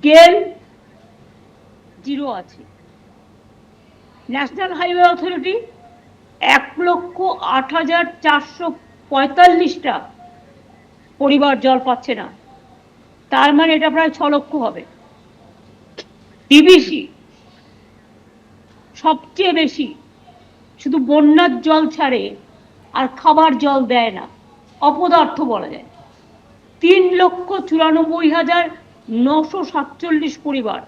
গেল 0 আছে। National highway authority 1,08,445টা পরিবার জল পাচ্ছে না, তার মানে এটা প্রায় 6 লক্ষ হবে। ডিবিসি সবচেয়ে বেশি, শুধু বন্যার জল ছাড়ে আর খাবার জল দেয় না, অপদার্থ বলা যায়। 3,94,947 পরিবার,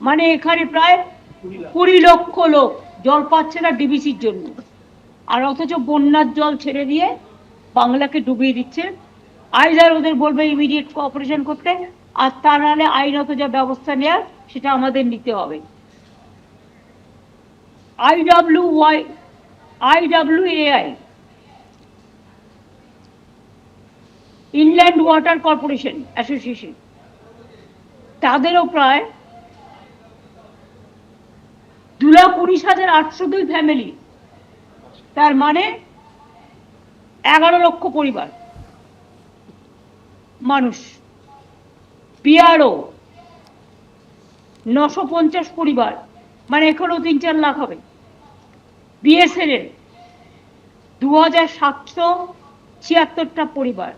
মানে এখানে প্রায় 20 লক্ষ লোক জল পাচ্ছে না ডিবিসির জন্য, আর অথচ বন্যার জল ছেড়ে দিয়ে বাংলাকে ডুবিয়ে দিচ্ছে। আইদার ওদের বলবে ইমিডিয়েট কোঅপারেশন করতে, আর তা নাহলে আইনত যা ব্যবস্থা নেওয়ার সেটা আমাদের নিতে হবে। IWAI inland water corporation association, তাদেরও প্রায় 2,19,802 ফ্যামিলি, তার মানে 11 লক্ষ পরিবার মানুষ। পিআরও 950 পরিবার, মানে এখানেও 3-4 লাখ হবে। বিএসএনএল 2,776টা পরিবার,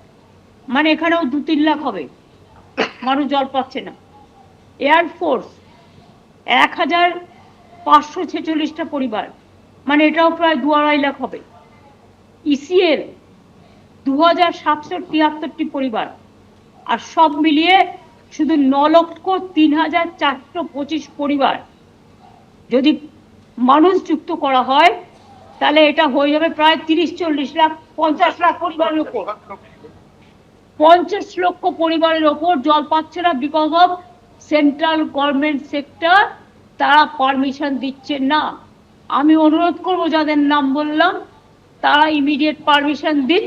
মানে এখানেও 2-3 লাখ হবে, মানুষ জল পাচ্ছে না। এয়ারফোর্স 1,546টা পরিবার, মানে এটাও প্রায় 2-2.5 লাখ হবে। ইসিএল 2,773টি পরিবার, আর সব মিলিয়ে শুধু 9,03,425 পরিবার যদি মানুষ যুক্ত করা হয়, তাহলে এটা হয়ে যাবে প্রায় 30-40 লাখ, 50 লাখ পরিবারের উপর। 50 লক্ষ পরিবারের ওপর জল পাচ্ছে না because of central government sector, তারা পারমিশন দিচ্ছে না। আমি অনুরোধ করব যাদের নাম বললাম তারা ইমিডিয়েট পারমিশন দিন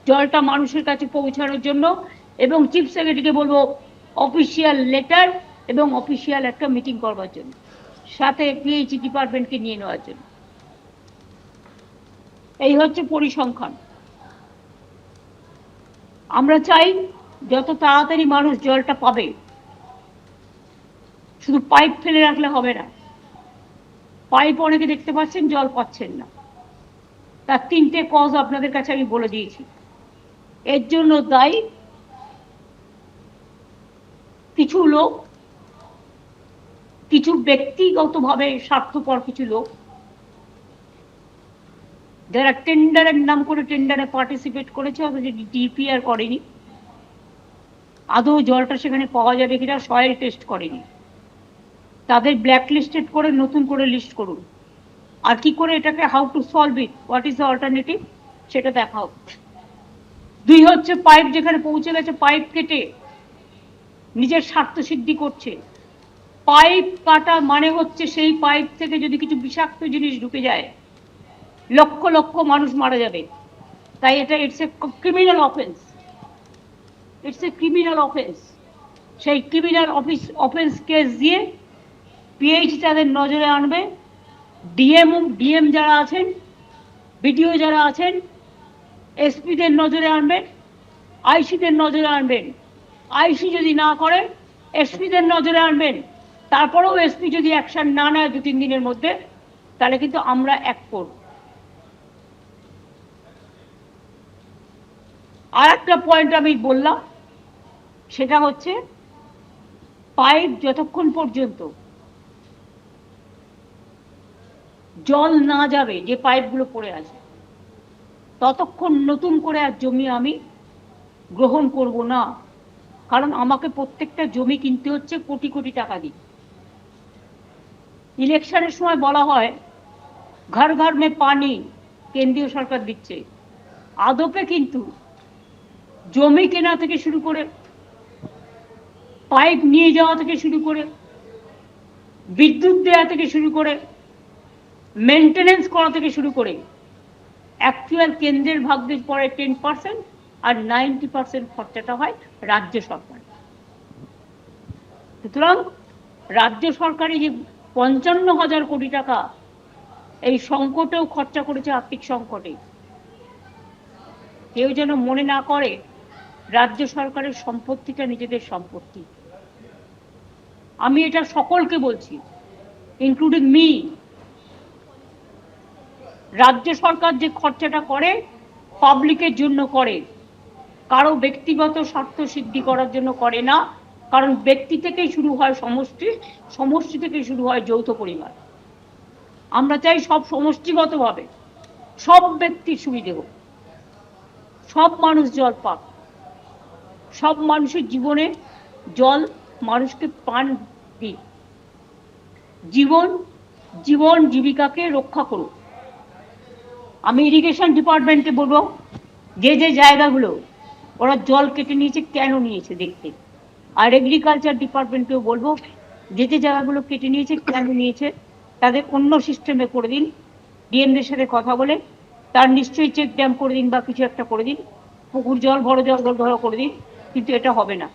জলটা মানুষের কাছে পৌঁছানোর জন্য, এবং চিফ সেক্রেটারিকে বলবো অফিসিয়াল লেটার এবং অফিসিয়াল একটা মিটিং করবার জন্য, সাথে পিএইচই ডিপার্টমেন্টকে নিয়ে নেওয়ার জন্য। এই হচ্ছে পরিসংখ্যান। আমরা চাই যত তাড়াতাড়ি মানুষ জলটা পাবে। শুধু পাইপ ফেলে রাখলে হবে না, পাইপ অনেকে দেখতে পাচ্ছেন জল পাচ্ছেন না, তার 3টে কজ আপনাদের কাছে আমি বলে দিয়েছি। এর জন্য দায়ী কিছু লোক, কিছু ব্যক্তিগতভাবে স্বার্থপর কিছু লোক, যারা টেন্ডারের নাম করে টেন্ডারে পার্টিসিপেট করেছে, অথচ ডিপিআর করেনি, আদৌ জলটা সেখানে পাওয়া যাবে কিনা সয়েল টেস্ট করেনি। তাদের ব্ল্যাক লিস্টেড করে নতুন করে লিস্ট করুন, আর কি করে এটাকে how to solve it, what is the alternative, সেটা দেখা হোক। 2 হচ্ছে পাইপ যেখানে পৌঁছে গেছে পাইপ কেটে নিজের স্বার্থ সিদ্ধি করছে। পাইপ কাটা মানে হচ্ছে সেই পাইপ থেকে যদি কিছু বিষাক্ত জিনিস ঢুকে যায় লক্ষ লক্ষ মানুষ মারা যাবে। তাই এটা it's a criminal offence, it's a criminal offence. সেই ক্রিমিনাল অফেন্স কেস দিয়ে পিএইচই তাদের নজরে আনবে। ডিএম যারা আছেন, বিডিও যারা আছেন, এসপিদের নজরে আনবেন, আইসিদের নজরে আনবেন। আইসি যদি না করে এসপিদের নজরে আনবেন, তারপরেও এসপি যদি অ্যাকশন না নেয় 2-3 দিনের মধ্যে, তাহলে কিন্তু আমরা অ্যাক্ট করব। আর একটা পয়েন্ট আমি বললাম, সেটা হচ্ছে পাইপ যতক্ষণ পর্যন্ত জল না যাবে, যে পাইপগুলো পড়ে আছে, ততক্ষণ নতুন করে আর জমি আমি গ্রহণ করব না। কারণ আমাকে প্রত্যেকটা জমি কিনতে হচ্ছে কোটি কোটি টাকা দিয়ে। ইলেকশনের সময় বলা হয় ঘর ঘর মে পানি কেন্দ্রীয় সরকার দিচ্ছে, আদপে কিন্তু জমি কেনা থেকে শুরু করে, পাইপ নিয়ে যাওয়া থেকে শুরু করে, বিদ্যুৎ দেওয়া থেকে শুরু করে, মেনটেনেন্স করা থেকে শুরু করে, অ্যাকচুয়াল কেন্দ্রের ভাগ্যের পরে 10% আর 90% খরচাটা হয় রাজ্য সরকার। সুতরাং রাজ্য সরকারে যে 55,000 কোটি টাকা এই সংকটেও খরচা করেছে, আর্থিক সংকটে, কেউ যেন মনে না করে রাজ্য সরকারের সম্পত্তিটা নিজেদের সম্পত্তি। আমি এটা সকলকে বলছি, ইনক্লুডিং মি। রাজ্য সরকার যে খরচাটা করে পাবলিকের জন্য করে, কারো ব্যক্তিগত স্বার্থ সিদ্ধি করার জন্য করে না। কারণ ব্যক্তি থেকেই শুরু হয় সমষ্টি, সমষ্টি থেকেই শুরু হয় যৌথ পরিবার। আমরা চাই সব সমষ্টিগতভাবে সব ব্যক্তির সুবিধে হোক, সব মানুষ জল পাক, সব মানুষের জীবনে জল মানুষকে প্রাণ দিক, জীবন জীবন জীবিকাকে রক্ষা করুক। আমি ইরিগেশন ডিপার্টমেন্টকে বলবো, যে যে জায়গাগুলো ওরা জল কেটে নিয়েছে কেন নিয়েছে দেখতে। আর এগ্রিকালচার ডিপার্টমেন্টকেও বলবো, যে যে জায়গাগুলো কেটে নিয়েছে কেন নিয়েছে তাদের অন্য সিস্টেমে করে দিন, ডিএমদের সাথে কথা বলে তার নিশ্চয়ই চেক ড্যাম করে দিন বা কিছু একটা করে দিন, পুকুর জল বড় জল ধরা করে দিন, কিন্তু এটা হবে না।